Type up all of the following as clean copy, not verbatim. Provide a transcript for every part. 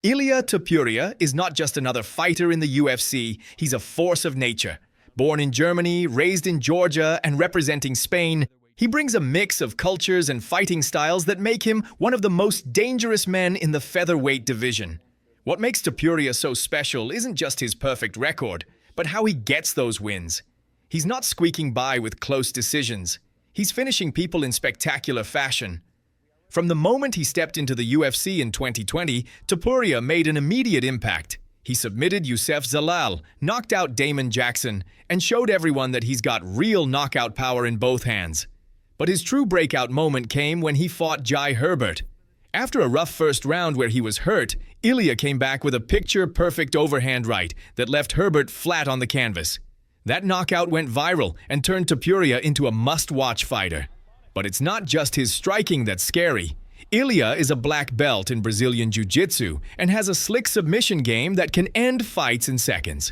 Ilia Topuria is not just another fighter in the UFC, he's a force of nature. Born in Germany, raised in Georgia, and representing Spain, he brings a mix of cultures and fighting styles that make him one of the most dangerous men in the featherweight division. What makes Tapuria so special isn't just his perfect record, but how he gets those wins. He's not squeaking by with close decisions. He's finishing people in spectacular fashion. From the moment he stepped into the UFC in 2020, Tapuria made an immediate impact. He submitted Youssef Zalal, knocked out Damon Jackson, and showed everyone that he's got real knockout power in both hands. But his true breakout moment came when he fought Jai Herbert. After a rough first round where he was hurt, Ilia came back with a picture-perfect overhand right that left Herbert flat on the canvas. That knockout went viral and turned Tapuria into a must-watch fighter. But it's not just his striking that's scary. Ilia is a black belt in Brazilian Jiu-Jitsu and has a slick submission game that can end fights in seconds.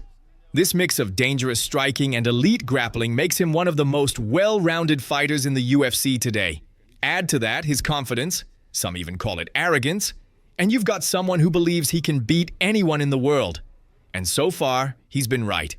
This mix of dangerous striking and elite grappling makes him one of the most well-rounded fighters in the UFC today. Add to that his confidence, some even call it arrogance, and you've got someone who believes he can beat anyone in the world. And so far, he's been right.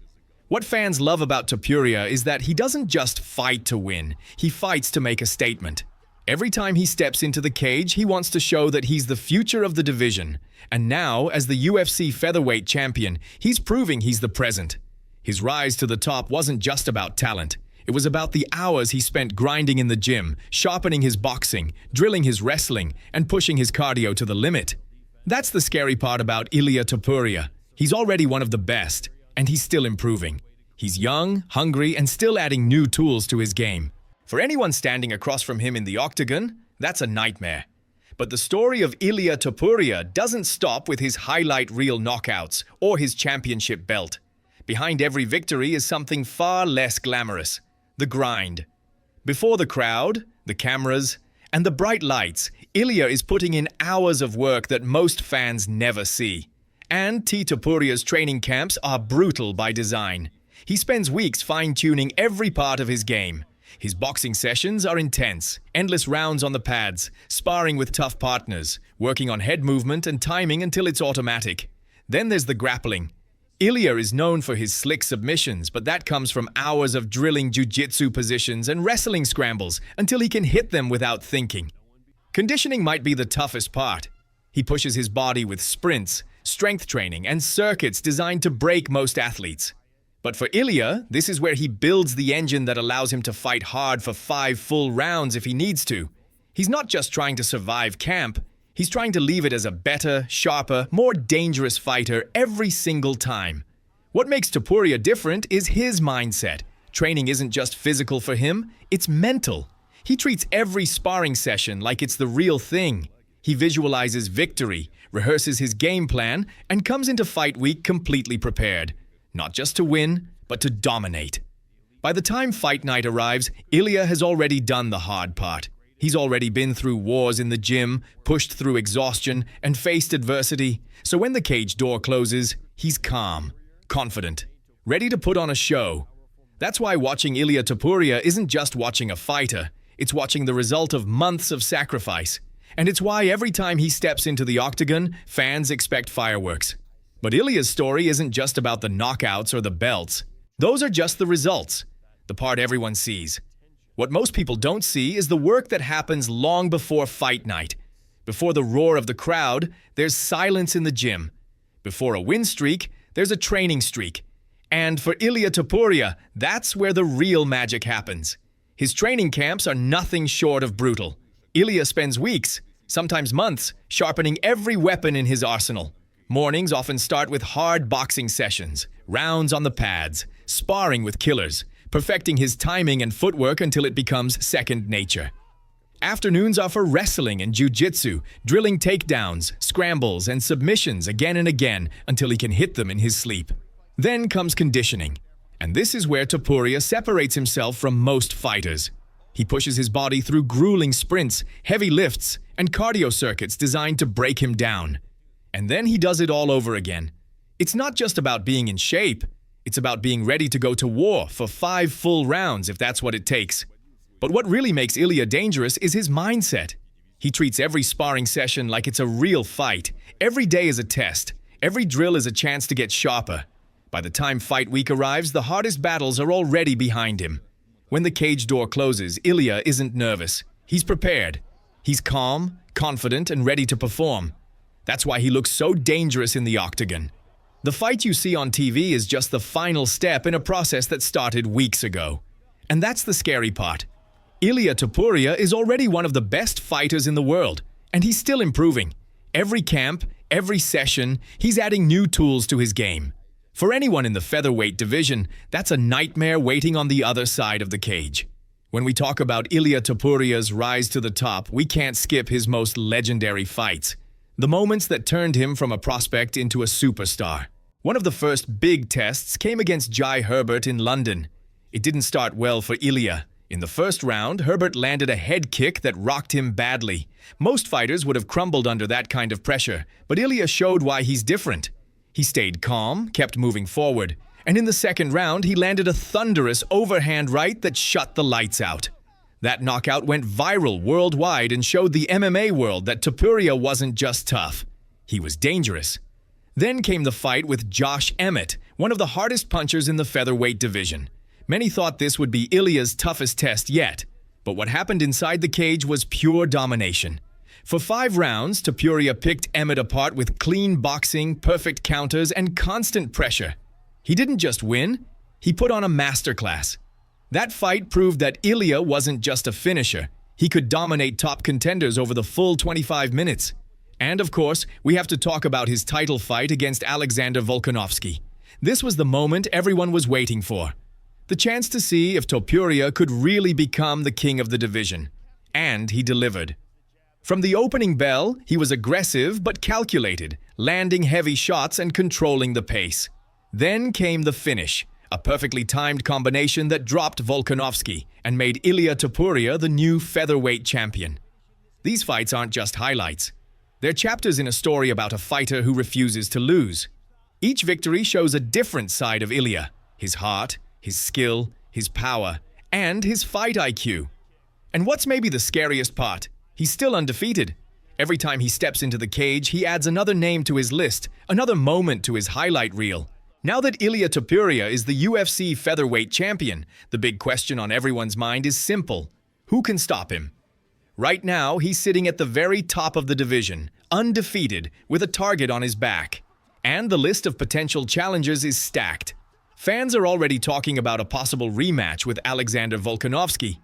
What fans love about Tapuria is that he doesn't just fight to win, he fights to make a statement. Every time he steps into the cage, he wants to show that he's the future of the division. And now, as the UFC Featherweight Champion, he's proving he's the present. His rise to the top wasn't just about talent. It was about the hours he spent grinding in the gym, sharpening his boxing, drilling his wrestling, and pushing his cardio to the limit. That's the scary part about Ilia Topuria. He's already one of the best, and he's still improving. He's young, hungry, and still adding new tools to his game. For anyone standing across from him in the octagon, that's a nightmare. But the story of Ilia Topuria doesn't stop with his highlight reel knockouts or his championship belt. Behind every victory is something far less glamorous: the grind. Before the crowd, the cameras, and the bright lights, Ilia is putting in hours of work that most fans never see. And Tapuria's training camps are brutal by design. He spends weeks fine-tuning every part of his game. His boxing sessions are intense, endless rounds on the pads, sparring with tough partners, working on head movement and timing until it's automatic. Then there's the grappling. Ilia is known for his slick submissions, but that comes from hours of drilling jiu-jitsu positions and wrestling scrambles until he can hit them without thinking. Conditioning might be the toughest part. He pushes his body with sprints, strength training, and circuits designed to break most athletes. But for Ilia, this is where he builds the engine that allows him to fight hard for 5 full rounds if he needs to. He's not just trying to survive camp, he's trying to leave it as a better, sharper, more dangerous fighter every single time. What makes Tapuria different is his mindset. Training isn't just physical for him, it's mental. He treats every sparring session like it's the real thing. He visualizes victory, rehearses his game plan, and comes into fight week completely prepared. Not just to win, but to dominate. By the time fight night arrives, Ilia has already done the hard part. He's already been through wars in the gym, pushed through exhaustion, and faced adversity. So when the cage door closes, he's calm, confident, ready to put on a show. That's why watching Ilia Topuria isn't just watching a fighter. It's watching the result of months of sacrifice. And it's why every time he steps into the octagon, fans expect fireworks. But Ilia's story isn't just about the knockouts or the belts. Those are just the results, the part everyone sees. What most people don't see is the work that happens long before fight night. Before the roar of the crowd, there's silence in the gym. Before a win streak, there's a training streak. And for Ilia Topuria, that's where the real magic happens. His training camps are nothing short of brutal. Ilia spends weeks, sometimes months, sharpening every weapon in his arsenal. Mornings often start with hard boxing sessions, rounds on the pads, sparring with killers, perfecting his timing and footwork until it becomes second nature. Afternoons are for wrestling and jiu-jitsu, drilling takedowns, scrambles, and submissions again and again until he can hit them in his sleep. Then comes conditioning, and this is where Tapuria separates himself from most fighters. He pushes his body through grueling sprints, heavy lifts, and cardio circuits designed to break him down. And then he does it all over again. It's not just about being in shape. It's about being ready to go to war for 5 full rounds if that's what it takes. But what really makes Ilia dangerous is his mindset. He treats every sparring session like it's a real fight. Every day is a test. Every drill is a chance to get sharper. By the time fight week arrives, the hardest battles are already behind him. When the cage door closes, Ilia isn't nervous. He's prepared. He's calm, confident, and ready to perform. That's why he looks so dangerous in the octagon. The fight you see on TV is just the final step in a process that started weeks ago. And that's the scary part. Ilia Topuria is already one of the best fighters in the world, and he's still improving. Every camp, every session, he's adding new tools to his game. For anyone in the featherweight division, that's a nightmare waiting on the other side of the cage. When we talk about Ilia Topuria's rise to the top, we can't skip his most legendary fights. The moments that turned him from a prospect into a superstar. One of the first big tests came against Jai Herbert in London. It didn't start well for Ilia. In the first round, Herbert landed a head kick that rocked him badly. Most fighters would have crumbled under that kind of pressure, but Ilia showed why he's different. He stayed calm, kept moving forward, and in the second round, he landed a thunderous overhand right that shut the lights out. That knockout went viral worldwide and showed the MMA world that Tapuria wasn't just tough. He was dangerous. Then came the fight with Josh Emmett, one of the hardest punchers in the featherweight division. Many thought this would be Ilia's toughest test yet, but what happened inside the cage was pure domination. For 5 rounds, Tapuria picked Emmett apart with clean boxing, perfect counters, and constant pressure. He didn't just win, he put on a masterclass. That fight proved that Ilia wasn't just a finisher. He could dominate top contenders over the full 25 minutes. And of course, we have to talk about his title fight against Alexander Volkanovski. This was the moment everyone was waiting for. The chance to see if Tapuria could really become the king of the division. And he delivered. From the opening bell, he was aggressive but calculated, landing heavy shots and controlling the pace. Then came the finish, a perfectly timed combination that dropped Volkanovski and made Ilia Topuria the new featherweight champion. These fights aren't just highlights. They're chapters in a story about a fighter who refuses to lose. Each victory shows a different side of Ilia, his heart, his skill, his power, and his fight IQ. And what's maybe the scariest part? He's still undefeated. Every time he steps into the cage, he adds another name to his list, another moment to his highlight reel. Now that Ilia Topuria is the UFC Featherweight Champion, the big question on everyone's mind is simple. Who can stop him? Right now, he's sitting at the very top of the division, undefeated, with a target on his back. And the list of potential challengers is stacked. Fans are already talking about a possible rematch with Alexander Volkanovski.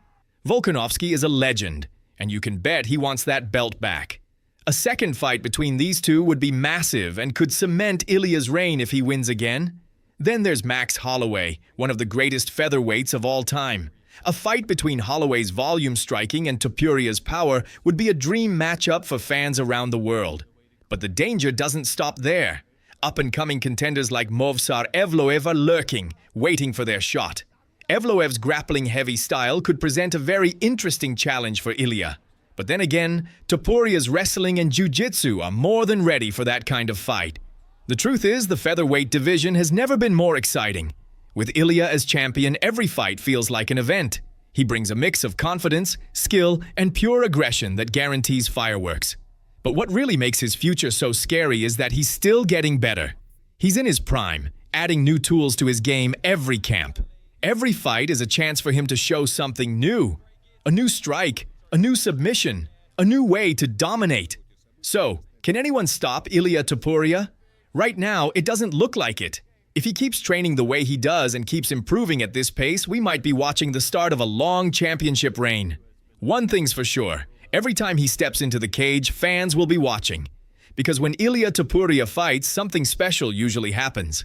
Volkanovski is a legend, and you can bet he wants that belt back. A second fight between these two would be massive and could cement Ilia's reign if he wins again. Then there's Max Holloway, one of the greatest featherweights of all time. A fight between Holloway's volume striking and Tapuria's power would be a dream matchup for fans around the world. But the danger doesn't stop there. Up-and-coming contenders like Movsar Evloev are lurking, waiting for their shot. Evloev's grappling-heavy style could present a very interesting challenge for Ilia. But then again, Tapuria's wrestling and jiu-jitsu are more than ready for that kind of fight. The truth is, the featherweight division has never been more exciting. With Ilia as champion, every fight feels like an event. He brings a mix of confidence, skill, and pure aggression that guarantees fireworks. But what really makes his future so scary is that he's still getting better. He's in his prime, adding new tools to his game every camp. Every fight is a chance for him to show something new. A new strike, a new submission, a new way to dominate. So, can anyone stop Ilia Topuria? Right now, it doesn't look like it. If he keeps training the way he does and keeps improving at this pace, we might be watching the start of a long championship reign. One thing's for sure, every time he steps into the cage, fans will be watching. Because when Ilia Topuria fights, something special usually happens.